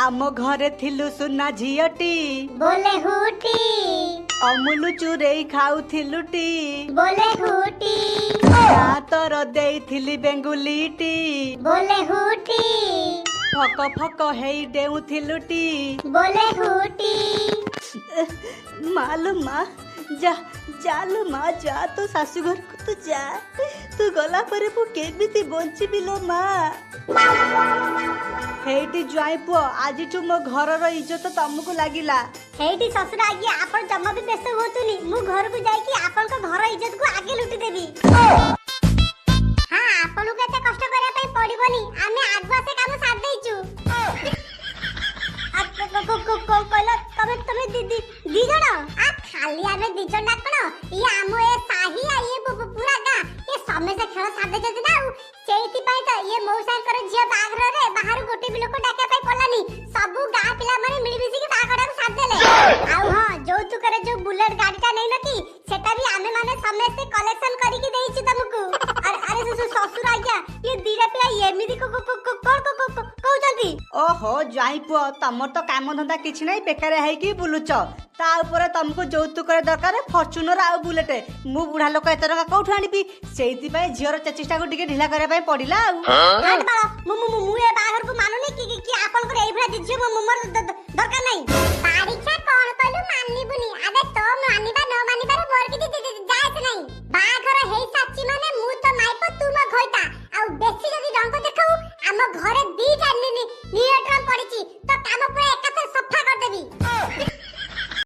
आम घरे थिलु सुना झियटी बोले हुटी अमूल चुरेई खाउथिलुटी बोले हुटी तोर देइथिली बेंगुलीटी बोले हुटी फक फक हेई देउथिलुटी बोले हुटी मालू माँ जा चालू माँ जा तो शाशु घर को तू जा तू गला परे मु केमिति बंचिबि लो माँ हेटी ज्वाई पुओ आज मो घरर इज्जत तुमको लागिला हेटी ससुर आगे आपण जम्मा भी व्यस्त होतुनी मु घर को जाई कि आपण को घर इज्जत को आगे लुटी देबी हां आपण को एते कष्ट करिया पई पड़िबनी आमे आगवा से काम साथ देइचू को कहला तमे दीदी दी जण आ खाली आमे दी जण ना कोन ये आमो ए साही आ ये पूरा गा ये समय से खेल साथ दे जदी ना सेति पई त ये मौसा कर जिया बागरा रे बाहर गोटे भी लोक डाके पई पलानी सबु गा पिला माने मिली मिसी के बागरा को साथ देले आउ हां जो तू करे जो बुलेट गाड़ी का नहीं नकी सेटा भी आमे माने समय से कलेक्शन करी के देइची तुमको अरे ससुर आज्ञा ये दीरा पिला एमिदी को कहउचंती ओहो ज्वाई पुओ तमर तो काम धंदा किछि नै बेकार है कि बुलुच ता ऊपर तुमको जौतुक दरकार फॉर्च्यूनर आ बुलेट मु बुढ़ा लोक एत टका कोठु आनिबी सेति पई झियर चेष्टा को टिके ढिला करे पई पडिला हाट बाळा मु ए बाहर को मानुनी कि आपन को एई भरा दिजियो मोर दरकार नै परीक्षा कोन कहलु मानिबुनी आबे तो मानिबा न मानिबार मोर कि